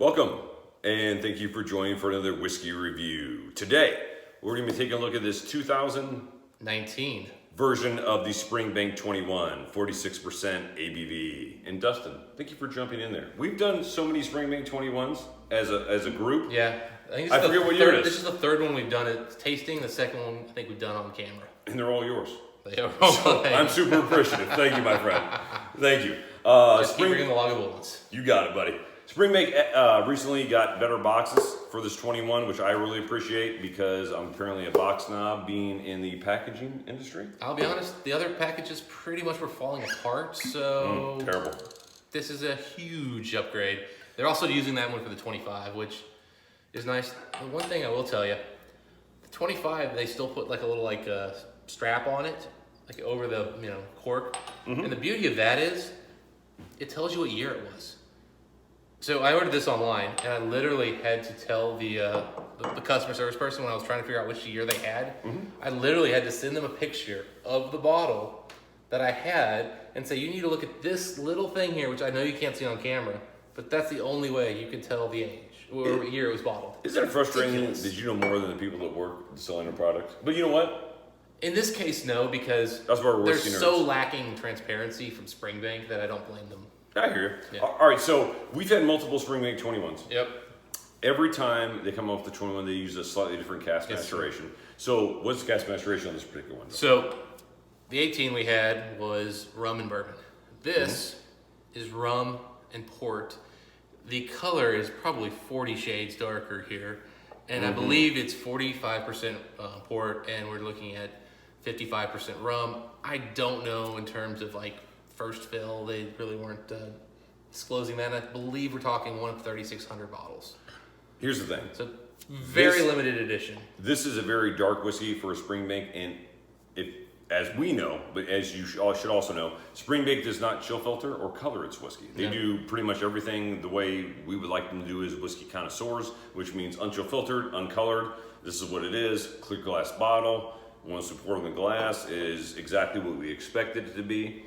Welcome, and thank you for joining for another whiskey review. Today, we're going to be taking a look at this 2019 version of the Springbank 21, 46% ABV. And Dustin, thank you for jumping in there. We've done so many Springbank 21s as a group. Yeah, I forget what year it is. This is the third one we've done it tasting. The second one I think we've done on camera. And they're all yours. They are all So, I'm super appreciative. Thank you, my friend. Thank you. Just keep bringing the log of bullets. You got it, buddy. Springbank recently got better boxes for this 21, which I really appreciate because I'm currently a box snob being in the packaging industry. I'll be honest, the other packages pretty much were falling apart, so terrible. This is a huge upgrade. They're also using that one for the 25, which is nice. The one thing I will tell you, the 25, they still put like a little strap on it, like over the cork. And the beauty of that is, it tells you what year it was. So I ordered this online, and I literally had to tell the customer service person when I was trying to figure out which year they had. I literally had to send them a picture of the bottle that I had and say, you need to look at this little thing here, which I know you can't see on camera, but that's the only way you can tell the age or year it was bottled. Isn't it frustrating that you know more than the people that work selling the product? But you know what? In this case, no, because they're so lacking transparency from Springbank that I don't blame them. I hear you. Yeah. All right, so we've had multiple Springbank 21s. Yep. Every time they come off the 21, they use a slightly different cask maturation. So what's the cask maturation on this particular one? So the 18 we had was rum and bourbon. This is rum and port. The color is probably 40 shades darker here. And I believe it's 45% port, and we're looking at 55% rum. I don't know in terms of first fill, they really weren't disclosing that. I believe we're talking one of 3,600 bottles. Here's the thing. So very limited edition. This is a very dark whiskey for a Springbank, and as we know, but as you should also know, Springbank does not chill filter or color its whiskey. They do pretty much everything the way we would like them to do as whiskey connoisseurs, which means unchill filtered, uncolored. This is what it is, clear glass bottle. Once we pour in the glass is exactly what we expected it to be.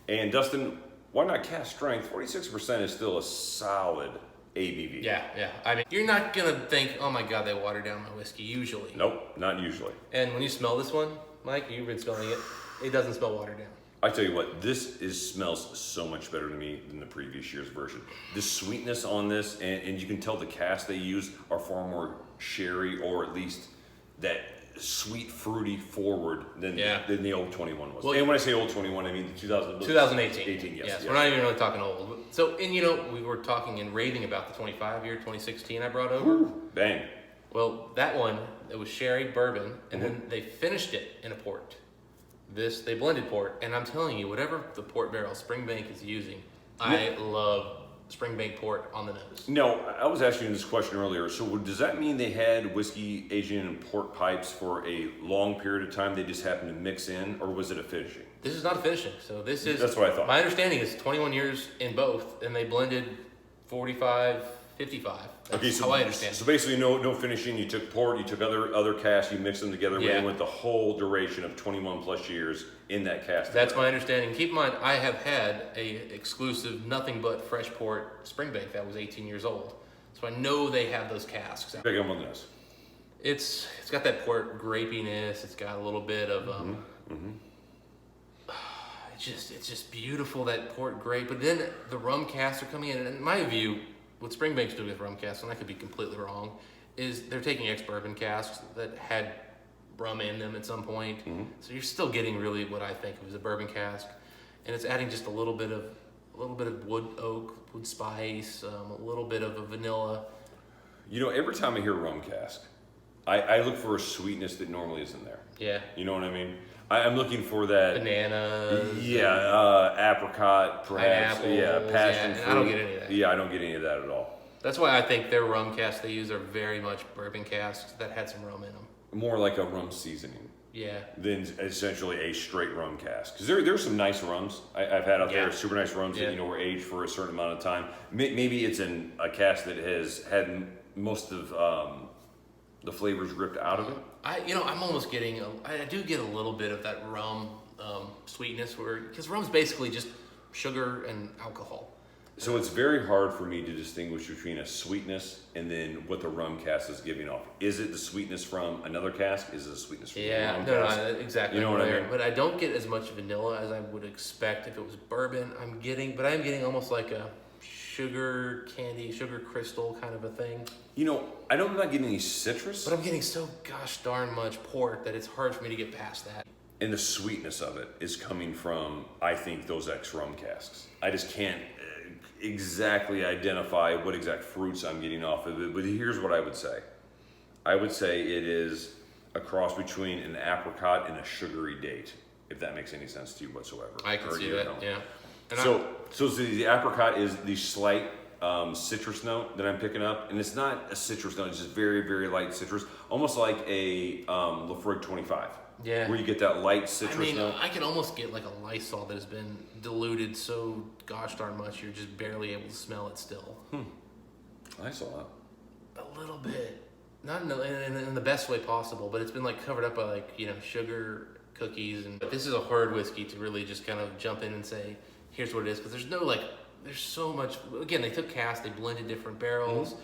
And Dustin, why not cask strength? 46% is still a solid ABV. Yeah. I mean, you're not gonna think, oh my God, they watered down my whiskey, usually. Nope, not usually. And when you smell this one, Mike, you've been smelling it, it doesn't smell watered down. I tell you what, this smells so much better to me than the previous year's version. The sweetness on this, and you can tell the casks they use are far more sherry, or at least that sweet, fruity forward than the old 21 was. Well, and when I say old 21, I mean the 2018. 18, yes. We're not even really talking old. So, and we were talking and raving about the 25 year, 2016 I brought over. Ooh, bang. Well, that one, it was sherry bourbon, and then they finished it in a port. They blended port, and I'm telling you, whatever the port barrel Springbank is using, I love Springbank port on the nose. No, I was asking you this question earlier. So does that mean they had whiskey aging in port pipes for a long period of time? They just happened to mix in, or was it a finishing? This is not a finishing. So that's what I thought. My understanding is 21 years in both, and they blended 45, 55. That's how I understand. So basically, no finishing. You took port, you took other casks, you mixed them together. Yeah. And went the whole duration of 21 plus years in that cask. That's my understanding. Keep in mind, I have had a exclusive nothing but fresh port Springbank that was 18 years old, so I know they have those casks. Big on this. It's got that port grapiness. It's got a little bit of It's just beautiful, that port grape. But then the rum casks are coming in, and in my view, what Springbank's doing with rum casks, and I could be completely wrong, is they're taking ex-bourbon casks that had rum in them at some point. So you're still getting really what I think of as a bourbon cask, and it's adding just a little bit of wood oak, wood spice, a little bit of a vanilla. Every time I hear rum cask, I look for a sweetness that normally isn't there. Yeah. You know what I mean? I'm looking for that banana. Yeah, apricot, perhaps. Pineapples, passion fruit. I don't get any of that. Yeah, I don't get any of that at all. That's why I think their rum casks they use are very much bourbon casks that had some rum in them. More like a rum seasoning. Yeah. Than essentially a straight rum cask. Because there's some nice rums I've had out there, super nice rums that were aged for a certain amount of time. Maybe it's in a cask that has had most of the flavors ripped out of it. I'm almost getting I do get a little bit of that rum sweetness because rum's basically just sugar and alcohol. So it's very hard for me to distinguish between a sweetness and then what the rum cask is giving off. Is it the sweetness from another cask? Is it the sweetness from the rum cask? No, exactly. You know what I mean? But I don't get as much vanilla as I would expect if it was bourbon. I am getting almost like a sugar candy, sugar crystal kind of a thing. You know, I'm not getting any citrus. But I'm getting so gosh darn much port that it's hard for me to get past that. And the sweetness of it is coming from, I think, those ex-rum casks. I just can't exactly identify what exact fruits I'm getting off of it, but here's what I would say. I would say it is a cross between an apricot and a sugary date, if that makes any sense to you whatsoever. I can see that, yeah. And so the apricot is the slight citrus note that I'm picking up, and it's not a citrus note, it's just very, very light citrus, almost like a Lafroig 25. Yeah. Where you get that light citrus note. I can almost get like a Lysol that has been diluted so gosh darn much you're just barely able to smell it still. I saw that. A little bit. Not in the best way possible, but it's been like covered up by like, sugar, cookies. But this is a hard whiskey to really just kind of jump in and say, here's what it is. Because there's so much. Again, they took cask, they blended different barrels.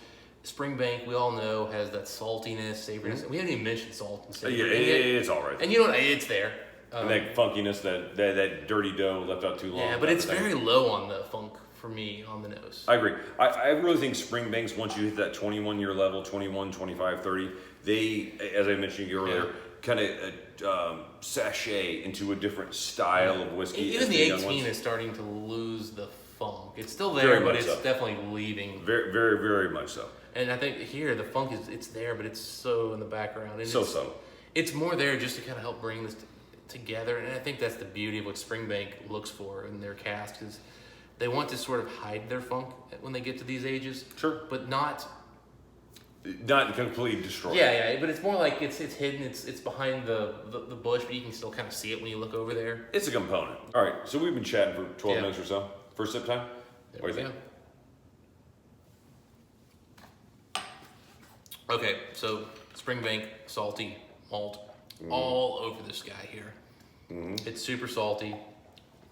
Springbank, we all know, has that saltiness, savoriness. We haven't even mentioned salt and savor. Yeah, it's all right. And you know what? It's there. And that funkiness, that dirty dough left out too long. Yeah, but it's very low on the funk for me on the nose. I agree. I really think Springbanks, once you hit that 21-year level, 21, 25, 30, they, as I mentioned earlier, kind of sachet into a different style of whiskey. Even the 18 is starting to lose the funk. It's still there, but it's definitely leaving. Very, very, very much so. And I think here the funk it's there, but it's so in the background. And so subtle. It's more there just to kind of help bring this together. And I think that's the beauty of what Springbank looks for in their cask is they want to sort of hide their funk when they get to these ages. Sure. But not completely destroyed. Yeah, but it's more like it's hidden. It's behind the bush, but you can still kind of see it when you look over there. It's a component. All right, so we've been chatting for 12 minutes or so. First sip time? What do you think? Okay, so Springbank, salty, malt, all over this guy here. It's super salty,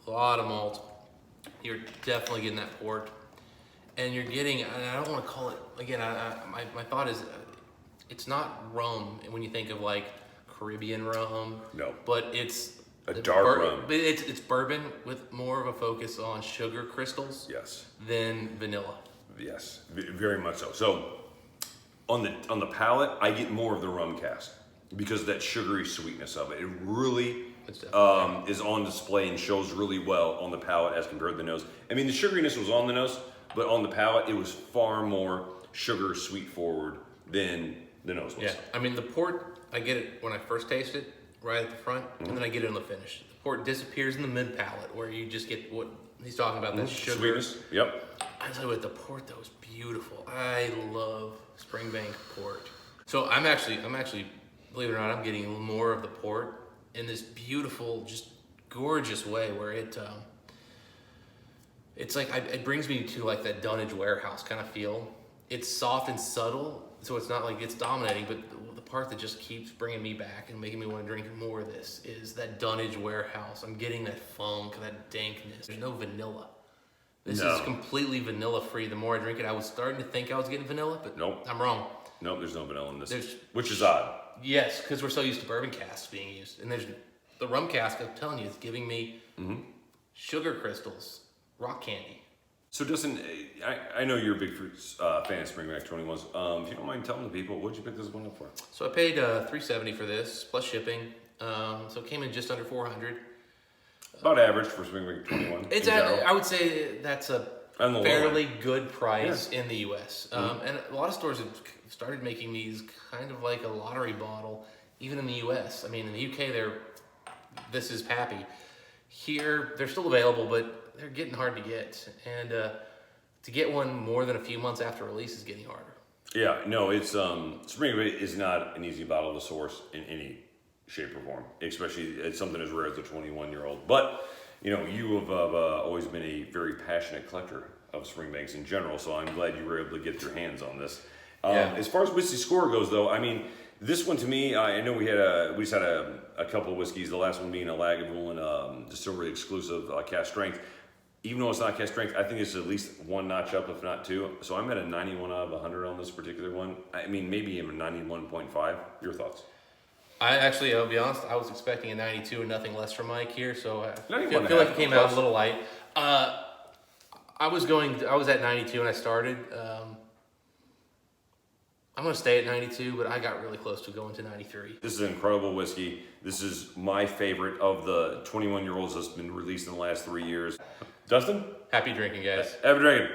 a lot of malt. You're definitely getting that port. And you're getting, and I don't want to call it, again, my thought is, it's not rum when you think of like Caribbean rum. No. But it's a dark rum. But it's bourbon with more of a focus on sugar crystals. Yes. Than vanilla. Yes, very much so. So on the palate, I get more of the rum cask because of that sugary sweetness of it. It really is on display and shows really well on the palate as compared to the nose. I mean, the sugariness was on the nose, but on the palate, it was far more sugar sweet forward than the nose was. Yeah, I mean, the port, I get it when I first taste it, right at the front, and then I get it on the finish. The port disappears in the mid palate where you just get what he's talking about, that sugar. Sweetness, yep. I tell you what, the port though is beautiful. I love Springbank port. So I'm actually, believe it or not, I'm getting more of the port in this beautiful, just gorgeous way where it's like, it brings me to like that Dunnage Warehouse kind of feel. It's soft and subtle, so it's not like it's dominating, but the part that just keeps bringing me back and making me want to drink more of this is that Dunnage Warehouse. I'm getting that funk, that dankness. There's no vanilla. This is completely vanilla free. The more I drink it, I was starting to think I was getting vanilla, but nope. I'm wrong. Nope, there's no vanilla in this, which is odd. Yes, because we're so used to bourbon casks being used. And there's the rum cask, I'm telling you, it's giving me sugar crystals, rock candy. So Dustin, I know you're a big fan of Springbank 21s. If you don't mind telling the people, what'd you pick this one up for? So I paid $370 for this, plus shipping. So it came in just under $400. About average for Springbank 21. I would say that's a fairly good price in the U.S. And a lot of stores have started making these kind of like a lottery bottle, even in the U.S. I mean, in the U.K., this is Pappy. Here, they're still available, but they're getting hard to get. And to get one more than a few months after release is getting harder. Yeah, no, it's Springbank is not an easy bottle to source in any shape or form, especially it's something as rare as a 21-year-old. But you know, you have always been a very passionate collector of Springbanks in general, so I'm glad you were able to get your hands on this. As far as whiskey score goes, though, I mean, this one to me, I know we just had a couple of whiskeys. The last one being a Lagavulin Distillery exclusive cask strength. even though it's not cask strength, I think it's at least one notch up, if not two. So I'm at a 91 out of 100 on this particular one. I mean, maybe even 91.5. Your thoughts? I'll be honest, I was expecting a 92 and nothing less from Mike here, so I feel 91.5, like it came out close. a little light. I was at 92 when I started. I'm gonna stay at 92, but I got really close to going to 93. This is an incredible whiskey. This is my favorite of the 21-year-olds that's been released in the last 3 years. Dustin? Happy drinking, guys. Have a drink.